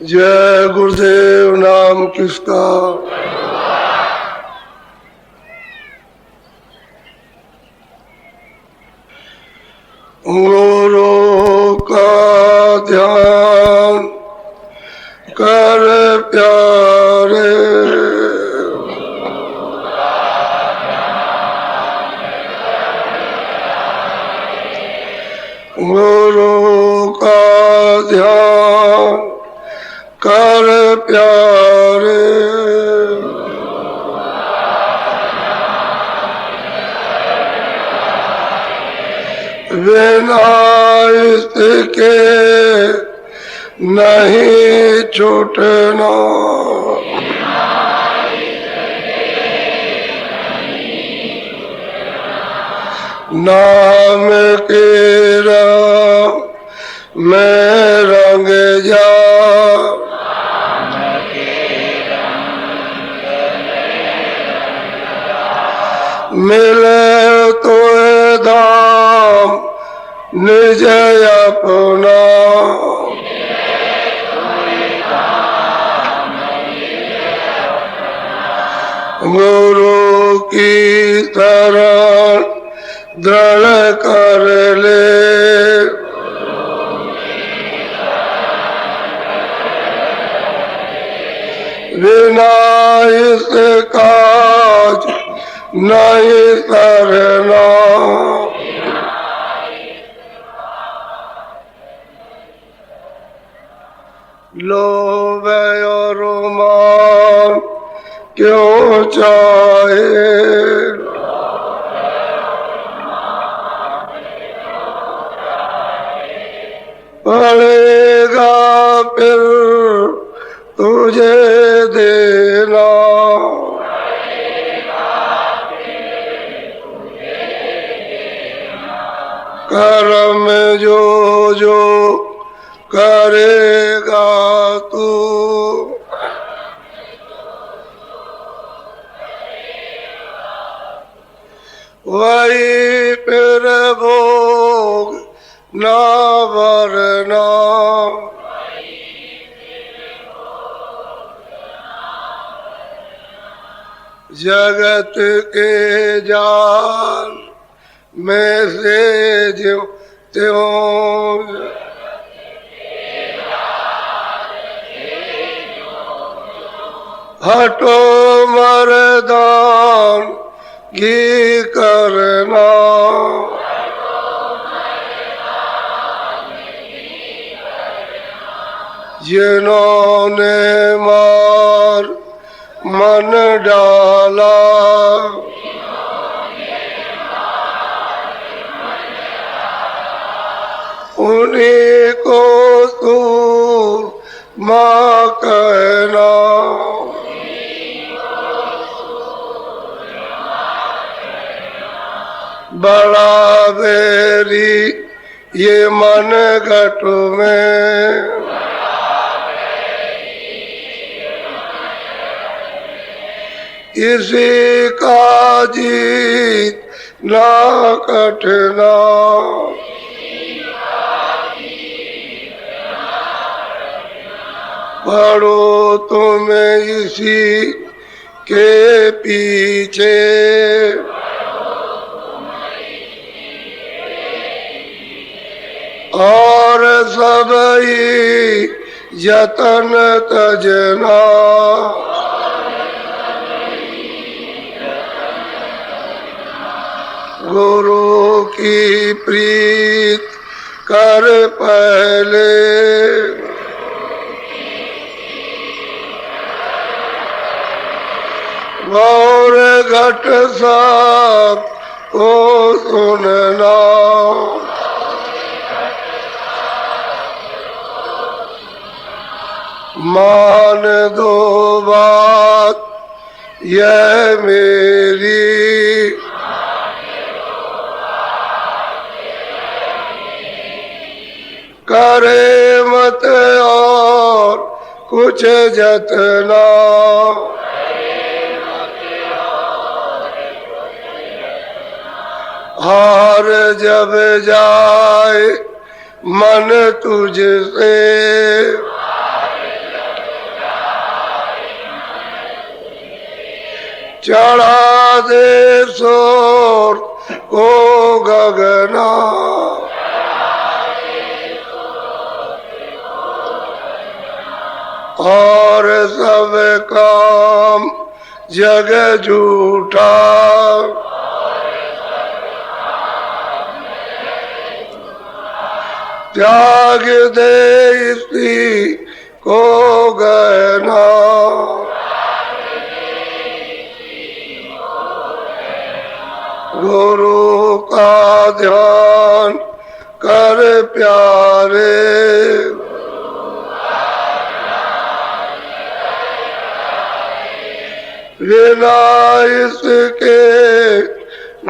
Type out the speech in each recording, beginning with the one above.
जय गुरुदेव नाम किसका। गुरु का ध्यान कर प्यारे, गुरु का ध्यान कर प्यारे, बिना इसके नहीं छूटना, नाम के राम में रंग जा, मिले तो धाम निज अपना, गुरु की शरण दृढ़ कर ले, बिना इस काज नहीं करना, लोभ और मान क्यों चाहे, पड़ेगा फिर तुझे देना, कर्म जो जो करेगा तू, वही फिर भोग ना वरना, जगत के जाल में से जो त्यों, हटो मर्दान घी करना, जिन्होंने मार मन डाला, उन्हीं को तू माँ कहना, बड़ा बेरी ये मन घट में, इसी का जीत ना कटना, पढ़ो तुम इसी के पीछे, और सब ही यतन तजना, गुरु की प्रीत कर पहले, और घट सब को सुनना, मान दो बात यह मेरी, करे मत और कुछ जतना, हार जब जाए मन तुझसे, चढ़ा दे शोर को गगना, और सब काम जग झूठा, त्याग दे इसी को गहना, गुरु का ध्यान कर प्यारे, बिना इसके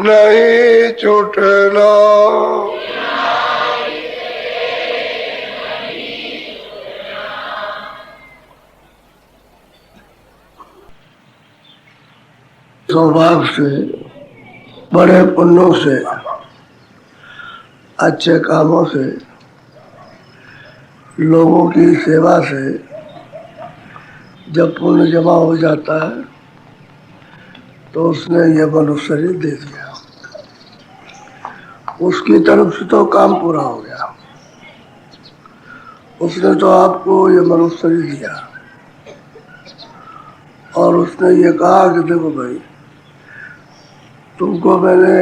नहीं छूटना, सौभाग्य से, बड़े पुण्यों से, अच्छे कामों से, लोगों की सेवा से जब पुण्य जमा हो जाता है तो उसने ये मनुष्य शरीर दे दिया, उसकी तरफ से तो काम पूरा हो गया। उसने तो आपको ये मनुष्य शरीर दिया और उसने ये कहा कि देखो भाई, तुमको मैंने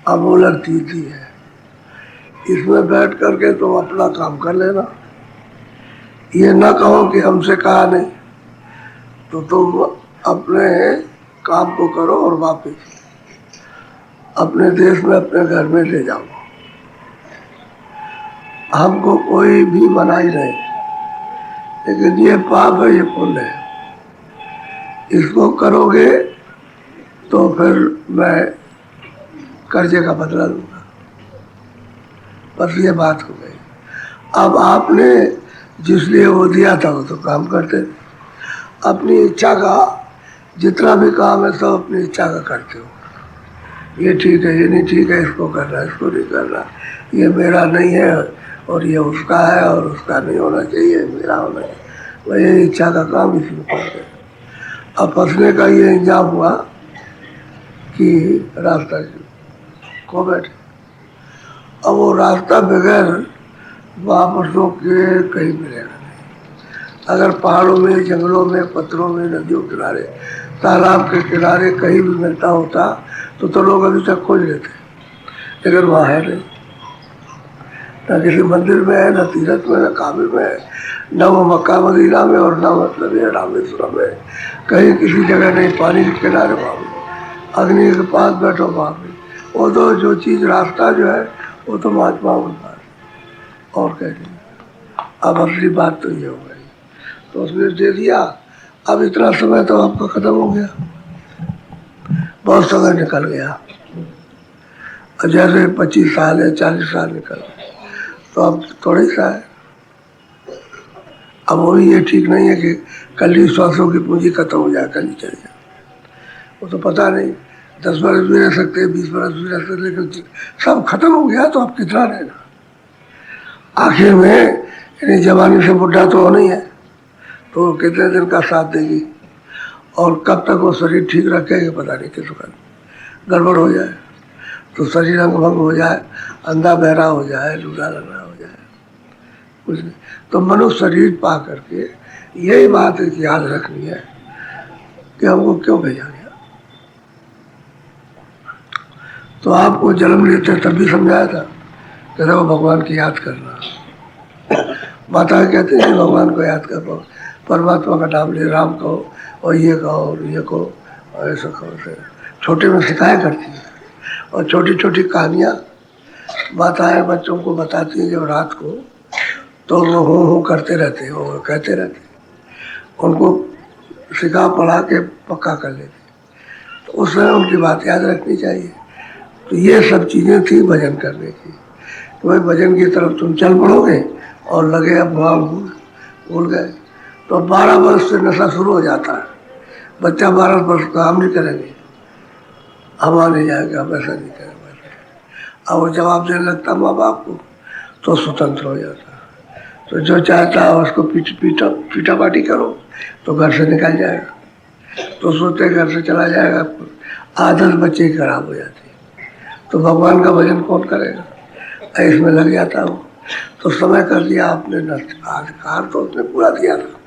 अमूल्य चीज दी है, इसमें बैठ करके तुम अपना काम कर लेना, ये ना कहो कि हमसे कहा नहीं, तो तुम अपने काम को करो और वापिस अपने देश में अपने घर में ले जाओ। हमको कोई भी मनाही नहीं, लेकिन ये पाप है, ये पुण्य है, इसको करोगे तो फिर मैं कर्जे का बदला लूंगा। बस ये बात हो गई। अब आपने जिसलिए वो दिया था वो तो काम करते थे, अपनी इच्छा का जितना भी काम है सब अपनी इच्छा का करते हो, ये ठीक है, ये नहीं ठीक है, इसको करना, इसको नहीं करना, ये मेरा नहीं है और ये उसका है और उसका नहीं होना चाहिए, मेरा होना चाहिए, वही इच्छा का काम इसमें करते। अब फंसने का ये इंजाम हुआ कि रास्ता खो बैठे। अब वो रास्ता बगैर वापसों के कहीं मिलेगा नहीं। अगर पहाड़ों में, जंगलों में, पत्थरों में, नदियों के किनारे, तालाब के किनारे कहीं भी मिलता होता तो लोग अभी तक खोज लेते, लेकिन वहाँ है नहीं। न किसी मंदिर में है, न तीरथ में, न काबे में है, न वो मक्का मदीना में और न मतलब ये रामेश्वरम में, कहीं किसी जगह नहीं। पानी के किनारे वहाँ भी, अग्नि के पास बैठो वहाँ भी, वो तो जो चीज़ रास्ता जो है वो तो महात्मा के पास, और कह नहीं। अब असली बात तो ये हो गई, तो उसने दे दिया। अब इतना समय तो आपका खत्म हो गया, बहुत समय निकल गया। और जैसे 25 साल है, 40 साल निकल गए, तो अब थोड़ी सा है। अब वो भी ये ठीक नहीं है कि कल ही श्वासों की पूंजी खत्म हो जाए, कल ही चले जाए, वो तो पता नहीं। 10 बरस भी रह सकते, 20 बरस भी रह सकते, लेकिन सब खत्म हो गया तो अब कितना रहना। आखिर में यानी जवानी से बुढ़ा तो होना ही है, तो कितने दिन का साथ देगी और कब तक वो शरीर ठीक रखेगी पता नहीं। किस गड़बड़ हो जाए तो शरीर अंग भंग हो जाए, अंधा बहरा हो जाए, लूला लंगड़ा हो जाए, कुछ नहीं। तो मनुष्य शरीर पा करके यही बात याद रखनी है कि हमको क्यों भेजा गया। तो आपको जन्म लेते तब भी समझाया था कि देखो भगवान की याद करना। माता कहते हैं भगवान को याद कर पाओ, परमात्मा का नाम ले, राम कहो और ये कहो और ये कहो और ऐसा कहो। छोटे में सिखाया करती है और छोटी छोटी कहानियाँ माताएं बच्चों को बताती हैं। जब रात को तो वो हो करते रहते, वो कहते रहते, उनको सिखा पढ़ा के पक्का कर लेते, तो उसमें उनकी बात याद रखनी चाहिए। तो ये सब चीज़ें थी भजन करने की। तो भाई भजन की तरफ तुम चल पड़ोगे और लगे अब वहाँ भूल गए तो 12 वर्ष से नशा शुरू हो जाता है। बच्चा 12 वर्ष काम नहीं करेंगे, हम नहीं जाएंगे, हम ऐसा नहीं करेंगे। अब वो जवाब देने लगता माँ बाप को तो स्वतंत्र हो जाता है। तो जो चाहता है उसको पीटा पाटी करो तो घर से निकल जाएगा। तो सोते घर से चला जाएगा, आदत बच्चे की खराब हो जाती, तो भगवान का भजन कौन करेगा। इसमें लग जाता हूँ, तो समय कर दिया आपने, अधिकार तो उसने पूरा दिया था।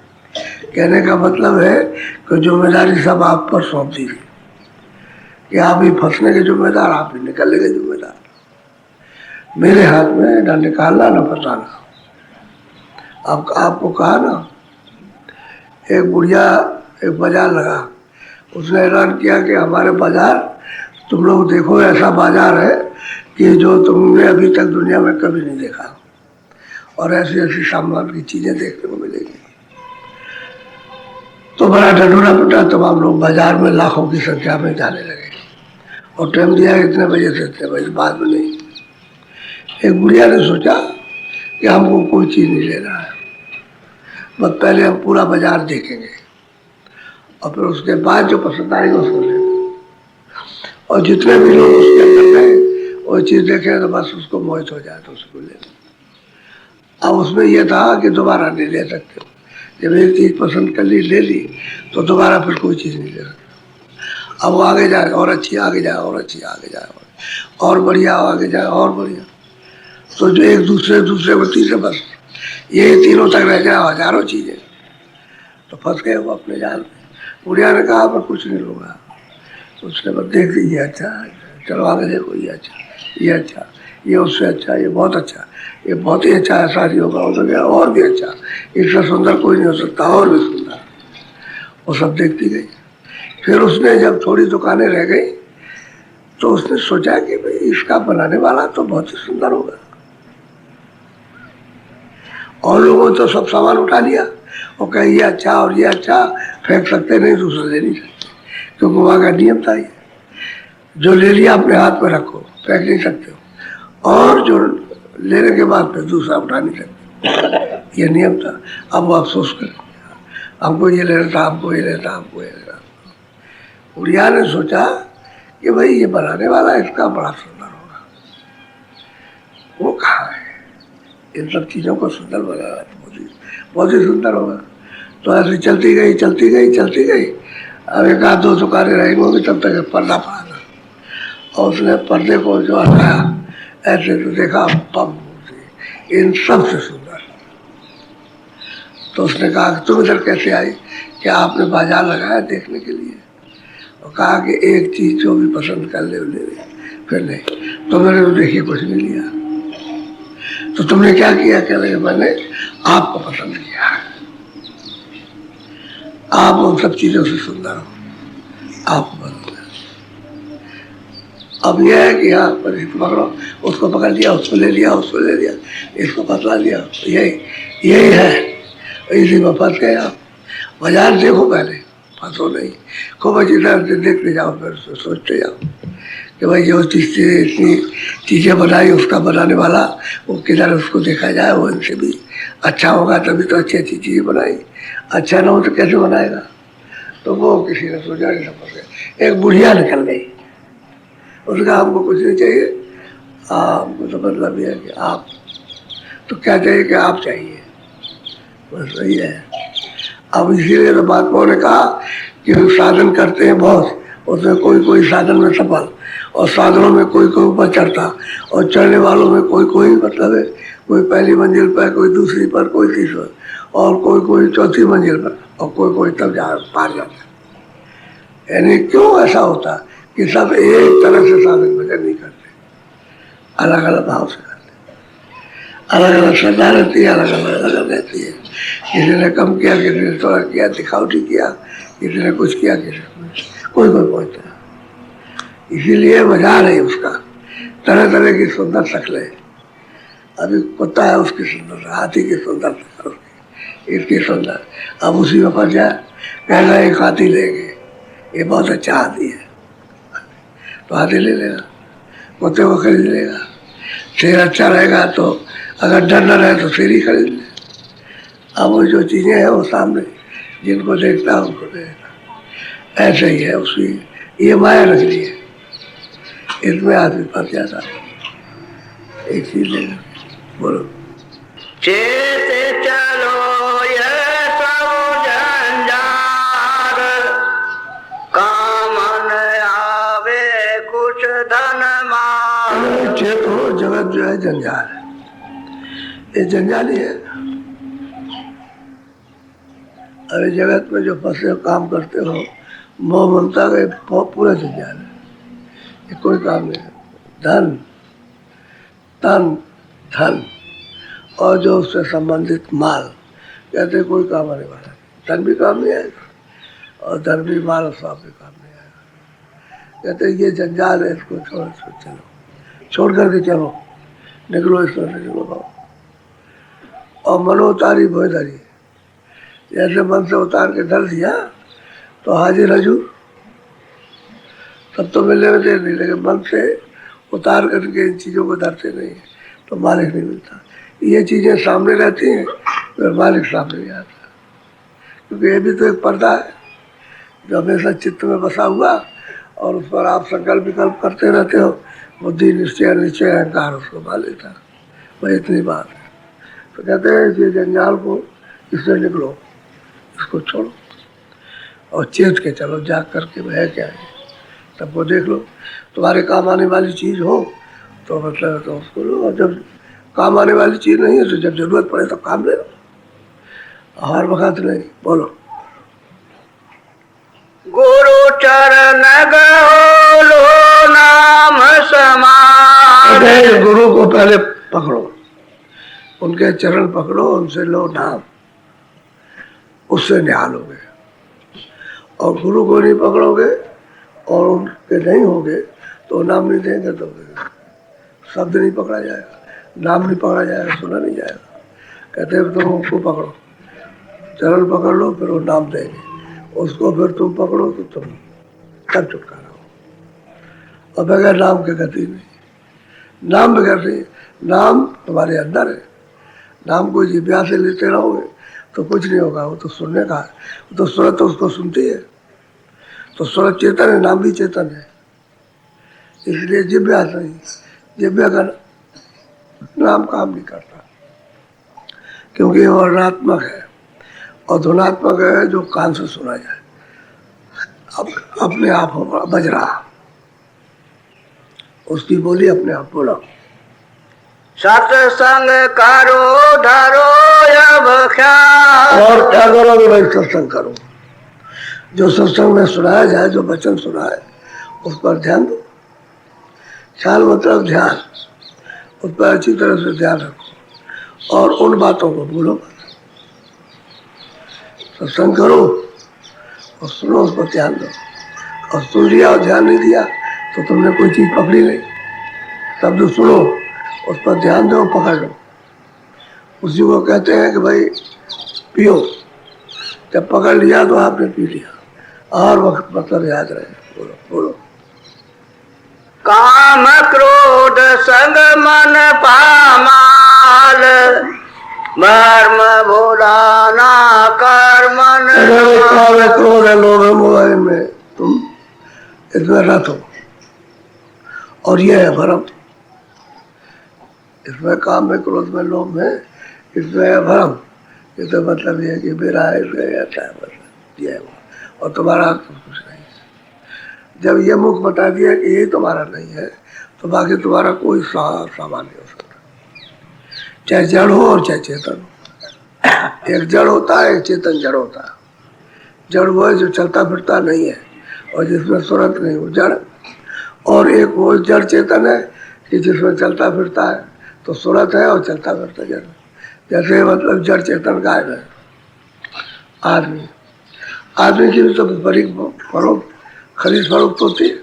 कहने का मतलब है कि जिम्मेदारी सब आप पर सौंप दी थी कि आप ही फंसने के जिम्मेदार, आप ही निकलने के जिम्मेदार। मेरे हाथ में ना निकालना ना फंसाना। आपको कहा ना, एक बुढ़िया एक बाजार लगा, उसने ऐलान किया कि हमारे बाजार तुम लोग देखो, ऐसा बाजार है कि जो तुमने अभी तक दुनिया में कभी नहीं देखा, और ऐसी ऐसी सामान की चीजें देखने को मिलेगी। तो बड़ा ढढूरा पिटा, तमाम लोग बाजार में लाखों की संख्या में जाने लगे, और टाइम दिया इतने बजे से इतने बजे, बाद में नहीं। एक बुढ़िया ने सोचा कि हमको कोई चीज नहीं लेना है, बस पहले हम पूरा बाजार देखेंगे और फिर उसके बाद जो पसंद आएगा उसको लेंगे, और जितने भी लोग उसके अंदर गए वो चीज देखे तो बस उसको मोहित हो जाए तो उसको ले लें। अब उसमें यह था कि दोबारा नहीं ले सकते, जब एक चीज पसंद कर ली, ले ली, तो दोबारा फिर कोई चीज नहीं ले सकते। अब वो आगे जाए और अच्छी, आगे जाए और अच्छी, आगे जाए और बढ़िया, आगे जाए और बढ़िया, तो जो एक दूसरे को तीसरे, बस ये तीनों तक रह जाए, हजारों चीजें, तो फंस गए वो अपने जाल में। बुढ़िया ने कहा मैं कुछ नहीं लूंगा। उसने बस देख ली, ये अच्छा, चलो आगे देखो, ये अच्छा, ये अच्छा, ये उससे अच्छा, ये बहुत अच्छा, ये बहुत ही अच्छा है, शादी होगा हो तो गया, और भी अच्छा, इससे सुंदर कोई नहीं हो सकता, और भी सुंदर। वो सब देखती गई। फिर उसने जब थोड़ी दुकानें रह गई तो उसने सोचा कि भाई इसका बनाने वाला तो बहुत ही सुंदर होगा, और लोगों ने तो सब सामान उठा लिया, वो कहे ये अच्छा और ये अच्छा, फेंक सकते नहीं, दूसरा ले नहीं सकते, क्योंकि वहाँ का नियम था ये, जो ले लिया अपने हाथ में रखो, फेंक नहीं सकते हो, और जो लेने के बाद फिर दूसरा उठा नहीं सकते, ये नियम था। अब वो अफसोस कर, हमको ये लेना था, हमको ये लेना था, हमको ये लेना था। बुढ़िया ने सोचा कि भाई ये बनाने वाला इसका बड़ा सुंदर होगा, वो कहाँ है, इन सब चीज़ों को सुंदर बनाना बहुत ही सुंदर होगा। तो ऐसे चलती गई चलती गई चलती गई, अब एक आध दो दुकानें रहेंगी होंगी, तब तक पर्दा पड़ा था, और उसने पर्दे को जो हटाया ऐसे तो देखा पब इन सबसे सुंदर। तो उसने कहा कि तुम इधर कैसे आई, कि आपने बाजार लगाया देखने के लिए, और कहा कि एक चीज जो भी पसंद कर ले ले, फिर नहीं तो मैंने तो देखिए कुछ नहीं लिया। तो तुमने क्या किया, कह रहे मैंने आपको पसंद किया, आप उन सब चीजों से सुंदर हो, आप पसंद। अब यह है कि हाँ पर इसको पकड़ो, उसको पकड़ लिया, उसको ले लिया, उसको ले लिया, इसको पकड़ा लिया, यही है, इसी में फंस गए आप। बाजार देखो पहले, फंसो नहीं, खूब अच्छी तरह से देखते जाओ, फिर सोचते जाओ कि भाई जो इतनी चीज़ें बनाई, उसका बनाने वाला वो किधर, उसको देखा जाए, वो इनसे भी अच्छा होगा तभी तो अच्छी अच्छी चीज़ें बनाई, अच्छा ना हो तो कैसे बनाएगा। तो वो किसी ने सोचा नहीं, समझ गए। एक बुढ़िया निकल गई, उसका हमको कुछ नहीं चाहिए, हमको तो मतलब यह है कि आप, तो क्या चाहिए कि आप चाहिए, बस वही है। अब इसीलिए तो महात्माओं ने कहा कि साधन करते हैं बहुत, उसमें कोई कोई साधन में सफल, और साधनों में कोई कोई ऊपर चढ़ता, और चढ़ने वालों में कोई कोई मतलब है, कोई पहली मंजिल पर, कोई दूसरी पर, कोई तीसरी, और कोई कोई चौथी मंजिल पर, और कोई कोई तब जा पार जाता। यानी क्यों ऐसा होता कि सब एक तरह से साधन भजन नहीं करते, अलग अलग भाव से करते, अलग अलग श्रद्धा रहती है, अलग अलग रहती है। किसी ने कम किया, किसी ने थोड़ा किया, दिखावटी किया, किसी ने कुछ किया, किसी ने कोई कोई पहुँचता। इसीलिए बाजार है उसका, तरह तरह की सुंदर शक्लें। अभी कुत्ता है उसकी सुंदर, हाथी की सुंदर, इसकी सुंदर। अब उसी में फंस जाए, कहना एक हाथी लेंगे, ये बहुत अच्छा हाथी है, तो हाथी ले लेगा, कुत्ते को खरीद लेगा। शेर अच्छा रहेगा तो अगर डर न रहे तो शेर ही खरीद ले। अब वो जो चीज़ें हैं वो सामने, जिनको देखता है उनको देखता, ऐसे ही है उसकी ये माया रख ली है, इसमें आदमी फंस जाता है। एक चीज लेगा, बोलो चेत चलो ये सब जंजार, चेत हो, जगत जो है जंजाल है, ये जंजाल ही है। अरे जगत में जो फंसे काम करते हो, मोह ममता का पूरा जंजाल है, ये कोई काम नहीं है। धन तन धन और जो उससे संबंधित माल, कहते कोई काम आने वाला नहीं। धन भी काम नहीं आएगा और धन भी माल और सब भी काम नहीं आएगा। कहते ये जंजाल है, इसको छोड़ चलो, छोड़ करके चलो, निकलो इसमें से, निकलो बाबू। और मनो उतारी भोय धरी, जैसे मन से उतार के धर दिया तो हाजिर हजूर, सब तो मिलने में देर नहीं, लेकिन मन से उतार करके इन चीज़ों को धरते नहीं है तो मालिक नहीं मिलता। ये चीज़ें सामने रहती हैं तो मालिक सामने नहीं आता, क्योंकि ये भी तो एक पर्दा है जो हमेशा चित्त में बसा हुआ और उस पर आप संकल्प विकल्प करते रहते हो। बुद्धि निश्चय निश्चय अहंकार उसको पा लेता है। भाई इतनी बात है। तो कहते हैं ये जंजाल को, इससे निकलो, इसको छोड़ो और चेत के चलो, जाग करके वह क्या है सबको देख लो। तुम्हारे काम आने वाली चीज़ हो तो मतलब तो उसको लो, और जब काम आने वाली चीज़ नहीं है तो जब जरूरत पड़े तो काम ले लो, हर वक्त नहीं। बोलो। गुरु चरण गो लो नाम समान। गुरु को पहले पकड़ो, उनके चरण पकड़ो, उनसे लो नाम, उससे निहालोगे। और गुरु को नहीं पकड़ोगे और उनके नहीं होगे तो नाम नहीं देंगे तो शब्द नहीं पकड़ा जाएगा, नाम नहीं पकड़ा जाएगा, सुना नहीं जाएगा। कहते हैं तुम उसको पकड़ो, चरण पकड़ लो, फिर वो नाम देंगे, उसको फिर तुम पकड़ो तो तुम तब छुटकारा हो। और बगैर नाम के गति नहीं, नाम बगैर नहीं। नाम तुम्हारे अंदर है, नाम को जिभ्या से लेते रहोगे तो कुछ नहीं होगा। वो तो सुनने का है, वो तो सुरत तो उसको सुनती है, तो सुरत चेतन है, नाम भी चेतन है। इसलिए जिभ्या नहीं, जिभ्या का नाम काम नहीं करता, क्योंकि वो वर्णात्मक है और धुनात्मक है, जो कान से सुना जाए, अब अपने आप बज रहा, उसकी बोली अपने आप बोला। सत्संग करो धरो अब ख्याल। और क्या करोगे भाई? सत्संग करो, जो सत्संग में सुनाया जाए, जो वचन सुना है उस पर ध्यान दो। ख्याल मतलब ध्यान, उस पर अच्छी तरह से ध्यान रखो और उन बातों को भूलो मत। सत्संग करो और सुनो, उस पर ध्यान दो। और सुन लिया और ध्यान नहीं दिया तो तुमने कोई चीज पकड़ी नहीं। शब्द सुनो, उस पर ध्यान दो, पकड़ लो। उसी को कहते हैं कि भाई पियो, जब पकड़ लिया तो आपने पी लिया, और वक्त मतलब याद रहे। बोलो बोलो। काम क्रोध संग मन पामाल, मर्म भुलाना कर मन। काम क्रोध है, लोभ है, मोबाइल में तुम इसमें रत हो, और ये है भरम। इसमें काम में, क्रोध में, लोभ में, इसमें है भरम। ये तो मतलब ये है कि मेरा है, ऐसा है, मतलब ये है वो, और तुम्हारा कुछ नहीं। जब ये मुख बता दिया कि ये तुम्हारा नहीं है तो बाकी तुम्हारा कोई सामान नहीं हो सकता, चाहे जड़ हो और चाहे चेतन हो। एक जड़ होता है, एक चेतन जड़ होता है। जड़ वो है जो चलता फिरता नहीं है और जिसमें सूरत नहीं, वो जड़। और एक वो जड़ चेतन है कि जिसमें चलता फिरता है, तो सूरत है और चलता फिरता जड़। जैसे मतलब जड़ चेतन गाय है, आदमी, आदमी की भी तो बड़ी फरोख्त, खरीद फरोख्त होती है।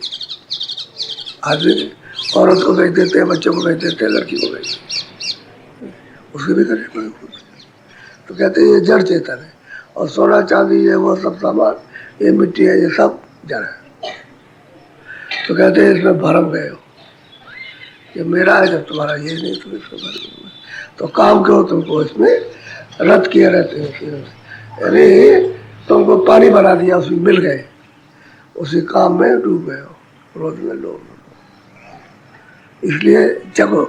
आदमी औरत को बेच देते हैं, बच्चों को बेच देते हैं, लड़की को बेच देते हैं, उसकी भी खरीद फरोख्त होती है। तो कहते हैं ये जड़ चेतन है। और सोना चांदी ये वो सब सामान, ये मिट्टी है, ये सब जड़ है। तो कहते हैं इसमें भरम गए हो, ये मेरा है, जब तुम्हारा ये नहीं तो इसको भर। तो काम क्यों तुमको इसमें रद्द किए रहते हैं। अरे तुमको पानी बना दिया, उसमें मिल गए, उसी काम में डूब गए हो, क्रोध में, लोभ में। इसलिए जगो,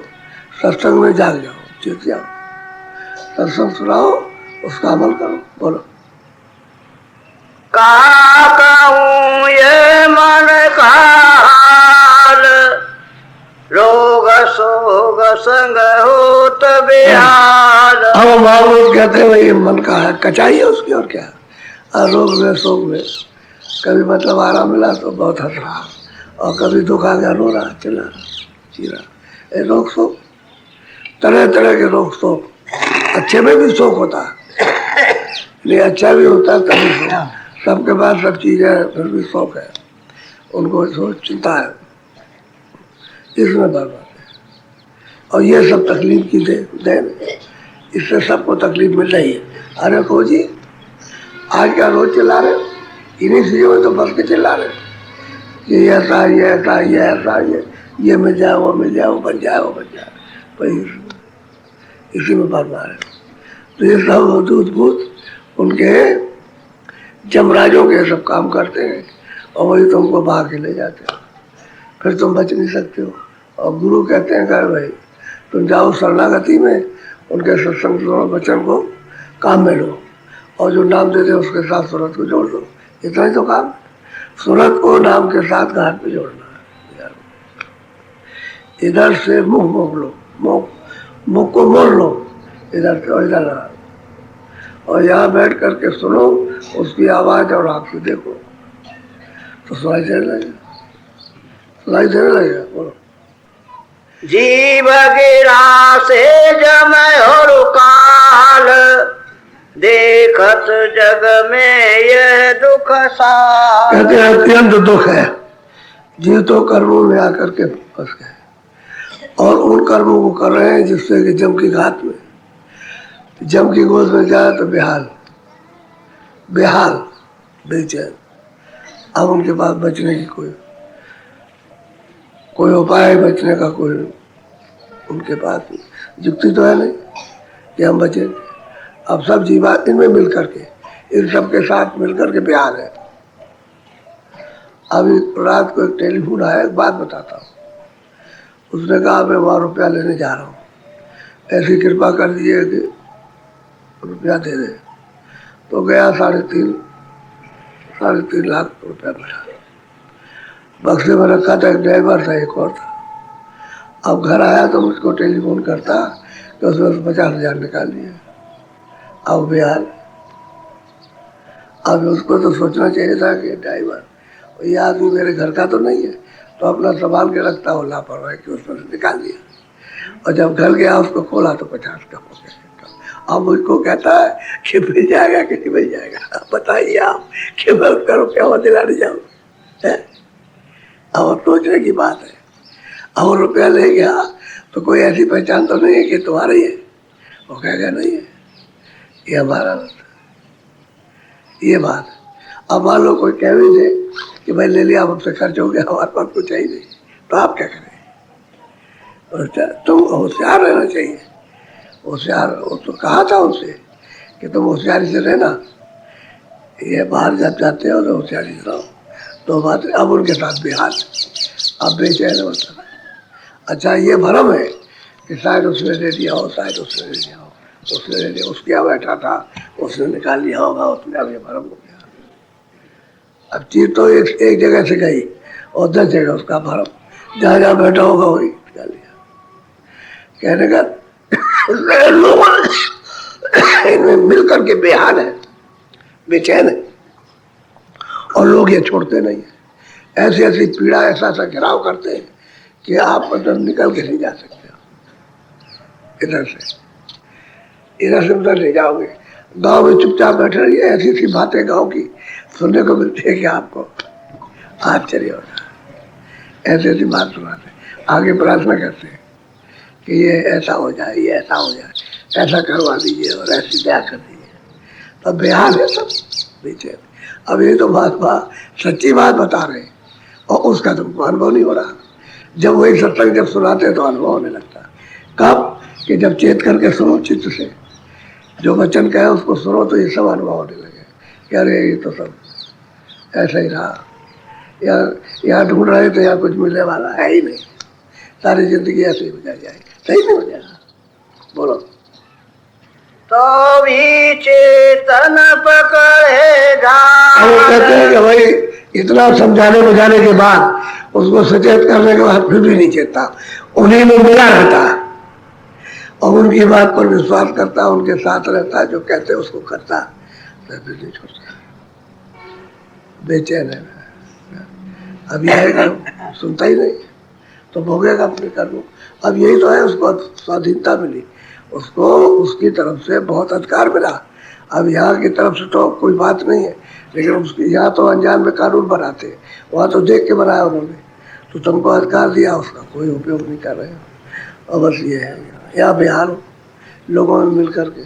सत्संग में जाग जाओ, चेत जाओ, सत्संग सुनाओ, उसका अमल करो। बोलो। कहा कहूँ ये मन का हाल, रोग सो संग होत बेहाल। अब महापुरुष कहते हैं भाई मन का है कचाई है उसकी, और क्या। रोग में शोक में कभी मतलब आराम मिला तो बहुत हंस रहा, और कभी दुख आ गया रो रहा, चिल्ला चीरा। ये रोग शोक, तरह तरह के रोग शोक। अच्छे में भी शोक होता है, नहीं अच्छा भी होता है तभी शोक। सबके पास सब चीज़ें है फिर भी शौक है, उनको सोच चिंता है, इसमें बर्बाद है। और ये सब तकलीफ की देन, इससे सबको तकलीफ मिल रही है। अरे को जी आज क्या रोज चिल्ला रहे, इन्हीं चीज़ों में तो बस के चिल्ला रहे कि ऐसा ये ऐसा ये ऐसा ये मिल जाए वो मिल जाए, वो बन जाए वो बन जाए, पर इसी में बर्बाद है। तो ये सब दूध भूत उनके जमराजों के सब काम करते हैं, और वही तुमको बहा के ले जाते हैं, फिर तुम बच नहीं सकते हो। और गुरु कहते हैं कि भाई तुम जाओ शरणागति में, उनके सत्संग सुनो, वचन को काम में लो, और जो नाम दे दे उसके साथ सूरत को जोड़ दो। इतना ही तो काम, सूरत को नाम के साथ घाट पे जोड़ना है। इधर से मुख मोड़ लो, मुख को मोड़ लो इधर से, और इधर लगा, और यहाँ बैठ करके सुनो उसकी आवाज़ और आंखें देखो तो सुनाई देने लगेगा, सुनाई देने लगेगा। बोलो जीव गिरा से जमय और काल, देखत जग में यह दुख साल। कहते हैं अत्यंत दुख है, जीव तो कर्मों में आकर के फंस गए, और उन कर्मों को कर रहे हैं जिससे कि जम की घात में, जम की गोद में जाए तो बेहाल बेहाल बेचैन। अब उनके पास बचने की कोई उपाय, बचने का कोई उनके पास युक्ति तो है नहीं कि हम बचे। अब सब जीवा इनमें मिल करके, इन सब के साथ मिल करके बेहाल है। अभी रात को एक टेलीफोन आया, एक बात बताता हूँ। उसने कहा मैं वहाँ रुपया लेने जा रहा हूँ, ऐसी कृपा कर दीजिए कि रुपया दे दे। तो गया, 3.5 लाख रुपया मिला। बक्से में रखा था, एक ड्राइवर था, एक और था। अब घर आया तो मुझको टेलीफोन करता कि उसमें 50,000 निकाल लिए। अब बेहाल, अब उसको तो सोचना चाहिए था कि ड्राइवर ये आदमी मेरे घर का तो नहीं है, तो अपना संभाल के रखता हो, लापरवाही कि उसमें से निकाल दिया। और जब घर गया उसको खोला तो 50 का हो गया। अब मुझको कहता है कि मिल जाएगा कि नहीं मिल जाएगा, बताइए आप कि मैं उसका रुपया वो दिलाने जाऊँ। अब सोचने की बात है। अब रुपया ले गया तो कोई ऐसी पहचान तो नहीं है कि तुम्हारा ही है, वो कहेगा नहीं है, ये हमारा ये बात। अब मान लो कोई कह भी दे कि भाई ले लिया, अब हमसे खर्च हो गया, हमारे पास कुछ चाहिए नहीं, तो आप क्या करें? तुम होशियार रहना चाहिए, होशियार। वो तो कहा था उनसे कि तुम होशियारी से रहना, ये बाहर जब जाते हो तो होशियारी से रहो। तो बात अब उनके साथ बेहाल, अब बेचैन होता है। अच्छा ये भरम है कि शायद उसने दे दिया हो, शायद उसने दे दिया हो, उसने दे दिया, उसके यहाँ बैठा था उसने निकाल लिया होगा उसने, अब ये भरम हो गया। अब चीज तो एक जगह से गई और 10 जगह उसका भरम, जहाँ जहाँ बैठा होगा वही निकाल लिया। कहने का इनमें मिल करके बेहाल है, बेचैन है, और लोग ये छोड़ते नहीं है। ऐसी ऐसी पीड़ा, ऐसा ऐसा घिराव करते हैं कि आप मतलब निकल के नहीं जा सकते हो। इधर से उधर नहीं जाओगे। गांव में चुपचाप बैठे रहिए, ऐसी ऐसी बातें गांव की सुनने को मिलती है कि आपको आश्चर्य होता है। ऐसी ऐसी बात सुनाते, आगे प्रार्थना करते हैं कि ये ऐसा हो जाए, ये ऐसा हो जाए, ऐसा करवा दीजिए और ऐसी दया कर दीजिए। तब बेहाल है सब, बेचैन। अब ये तो बात सच्ची बात बता रहे हैं, और उसका तुमको अनुभव नहीं हो रहा। जब वही सत्संग जब सुनाते तो अनुभव होने लगता। कब? कि जब चेत करके सुनो, चित्त से जो वचन कहे उसको सुनो, तो ये सब अनुभव होने लगे कि अरे ये तो सब ऐसा ही रहा, यहाँ ढूंढ रहे थे, यहाँ कुछ मिलने वाला है ही नहीं, सारी जिंदगी ऐसे ही गुजर जाएगी। सही नहीं हो जाएगा। बोलो। तो भी चेतन पकड़े वो कहते हैं कि भाई इतना समझाने बुझाने के बाद, उसको सचेत करने के बाद फिर भी नहीं चेतता, उन्हीं में मिला रहता है। और उनकी बात पर विश्वास करता है, उनके साथ रहता है, जो कहते हैं उसको करता है, फिर नहीं छोड़ता, बेचैन है। अब यह है कि सुनता ही नहीं तो भोगेगा अपने कर्म। अब यही तो है, उसको स्वाधीनता मिली, उसको उसकी तरफ से बहुत अधिकार मिला। अब यहाँ की तरफ से तो कोई बात नहीं है, लेकिन उसकी यहाँ तो अनजान में कानून बनाते हैं, वहाँ तो देख के बनाया उन्होंने, तो तुमको अधिकार दिया, उसका कोई उपयोग नहीं कर रहे हो। और बस ये है यहाँ बिहार लोगों में मिल करके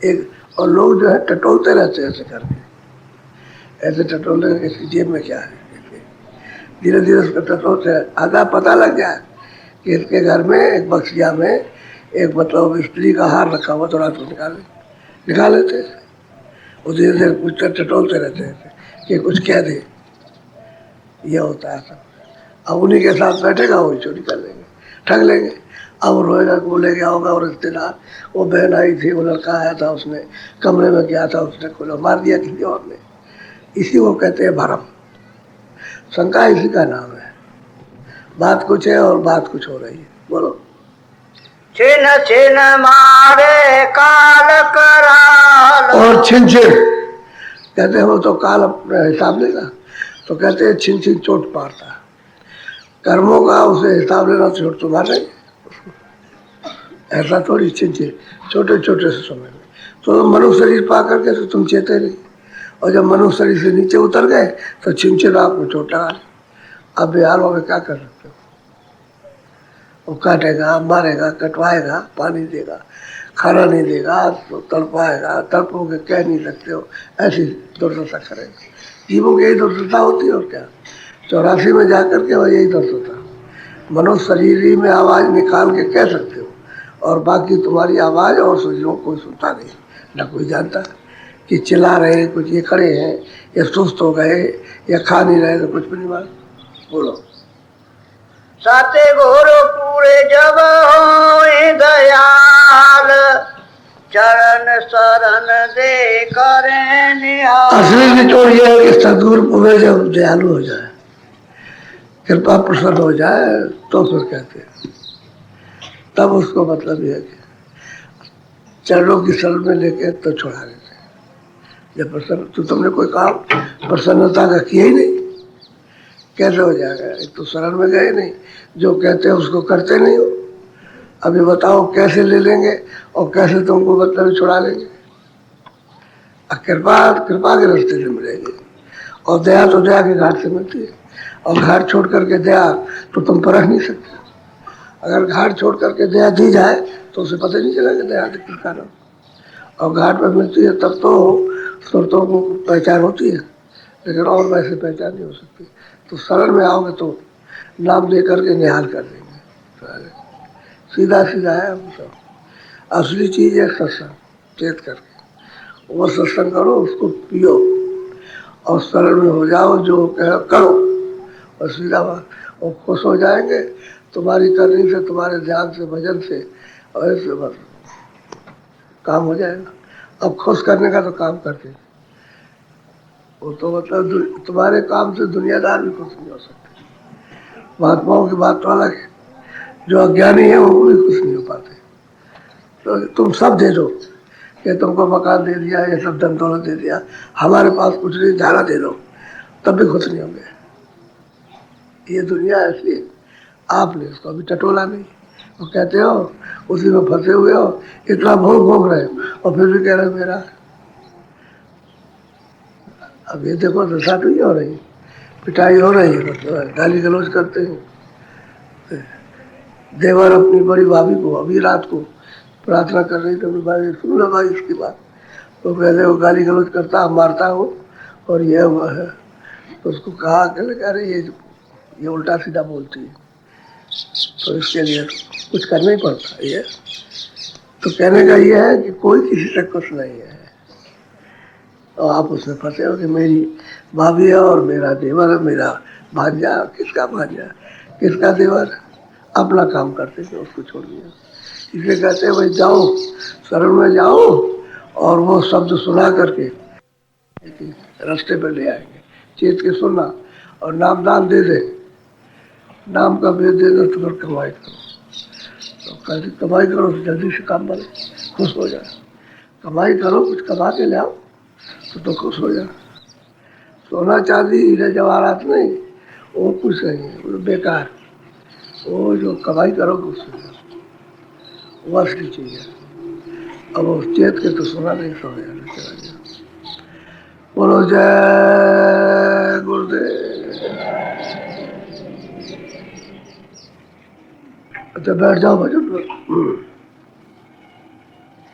एक, और लोग जो है टटोलते रहते हैं ऐसे करके, ऐसे टटोलने के इसकी जेब में क्या है, धीरे धीरे उसका टटोलते आधा पता लग जाए कि इसके घर में एक बक्सिया में एक मतलब स्त्री का हार रखा हुआ, तो रात को निकाल लेते हैं। वो धीरे धीरे कुछ टटोलते रहते हैं कि कुछ कह दे, ये होता है सब। अब उन्हीं के साथ बैठेगा, वही चोरी कर लेंगे, ठग लेंगे। अब रोएगा, वो ले गया होगा, और रिश्तेदार, वो बहन आई थी, वो लड़का आया था, उसने कमरे में गया था, उसने खोला, मार दिया किसी और ने। इसी को कहते हैं भरम, शंका इसी का नाम है। बात कुछ है और बात कुछ हो रही है। बोलो। छिन छिन मारे काल कराल। और छिन छिन कहते हैं, वो तो काल अपना हिसाब लेगा, तो कहते हैं छिन छिन चोट मारता है। कर्मों का उसे हिसाब लेना, चोट तो मार रहे, ऐसा थोड़ी छिन छिन छोटे छोटे से समय में। तो मनुष्य शरीर पा करके तो तुम चेते नहीं, और जब मनुष्य शरीर से नीचे उतर गए तो छिन छिन आपको चोट लगा। अब बिहार में क्या कर सकते हो? वो काटेगा, मारेगा, कटवाएगा, पानी देगा, खाना नहीं देगा, तो तड़पाएगा, तड़पोगे कह नहीं सकते हो, ऐसी दुर्दशा करेगा। जीवों की यही दुर्दशा होती है, और क्या। 84 में जाकर के वह यही दुर्दशा, मनुष्य शरीर ही में आवाज़ निकाल के कह सकते हो, और बाकी तुम्हारी आवाज़ और शरीरों कोई सुनता नहीं, न कोई जानता कि चिल्ला रहे, कुछ ये खड़े हैं, या सुस्त हो गए, या खा नहीं रहे, तो कुछ भी नहीं बात। बोलो। साते घोर पूरे जब होए दयाल, चरण शरण दे करें निहाल। असली निचोड़ यह है कि सदगुरु पूरे जब दयालु हो जाए, कृपा प्रसन्न हो जाए, तो फिर कहते हैं, तब उसको मतलब यह है कि चरणों की शरण में लेके तो छोड़ा देते। जब प्रसन्न, तो तुमने कोई काम प्रसन्नता का किया ही नहीं, कैसे हो जाएगा? एक तो शरण में गए नहीं, जो कहते हैं उसको करते नहीं हो। अभी बताओ कैसे ले लेंगे और कैसे तुमको मतलब छुड़ा लेंगे? कृपा कृपा के रास्ते से मिलेगी, और दया तो दया के घाट से मिलती है। और घाट छोड़ करके दया तो तुम परख नहीं सकते। अगर घाट छोड़ करके दया दी जाए तो उसे पता नहीं चला कि दया किस कारण, और घाट पर मिलती है तब तो सुरतों को पहचान होती है, लेकिन और वैसे पहचान नहीं हो सकती। तो शरण में आओगे तो नाम दे करके निहाल कर देंगे, सीधा सीधा है। हम सब असली चीज़ है सत्संग, चेत करके वो सत्संग करो, उसको पियो, और शरण में हो जाओ, जो करो, और सीधा बात, और खुश हो जाएंगे तुम्हारी करनी से, तुम्हारे ध्यान से, भजन से, और ऐसे बस काम हो जाएगा। अब खुश करने का तो काम करते, वो तो मतलब तुम्हारे काम से दुनियादार भी खुश नहीं हो सकते। महात्माओं की बात तो अलग है, जो अज्ञानी है वो भी खुश नहीं हो पाते। तो तुम सब दे दो, कि तुमको मकान दे दिया, ये सब धन दौलत दे दिया, हमारे पास कुछ नहीं, झाला दे दो, तब भी खुश नहीं होंगे। ये दुनिया ऐसी है, आपने इसको अभी टटोला नहीं, वो कहते हो उसी में फंसे हुए हो, इतना भोग भोग रहे हो, और फिर भी कह रहे हो मेरा। अब ये देखो दशा तो ये हो रही है, पिटाई हो रही है, मतलब गाली गलौज करते हैं। देवर अपनी बड़ी भाभी को अभी रात को प्रार्थना कर रही थी, भाई सुन लो भाई इसकी बात, तो पहले वो गाली गलौज करता, मारता हो, और यह हुआ है, तो उसको कहा कि अरे ये उल्टा सीधा बोलती है, तो इसके लिए कुछ करना ही पड़ता है। ये तो कहने का ये है कि कोई किसी से कुछ नहीं है, और आप उसमें फंसे हो कि मेरी भाभी है और मेरा देवर है, मेरा भांजा। किसका भांजा, किसका देवर? अपना काम करते थे, उसको छोड़ दिया। इसलिए कहते हैं भाई जाओ, शरण में जाओ, और वो शब्द सुना करके रास्ते पर ले आएंगे, चेत के सुनना, और नाम दान दे दे, नाम का भेद दे दो तो फिर कमाई करो। तो कहते कमाई करो तो जल्दी से काम बने, खुश हो जाए। कमाई करो, कुछ कमा के ले आओ तो खुश हो जाए। सोना चांदी हीरे जवाहरात नहीं, वो कुछ नहीं है, वो बेकार। वो जो कमाई करोगे उससे वो असली चीज है। अब वो चेत के तो सोना नहीं सो गया, चला गया। बोलो जय गुरुदेव। अच्छा बैठ जाओ भजन पर।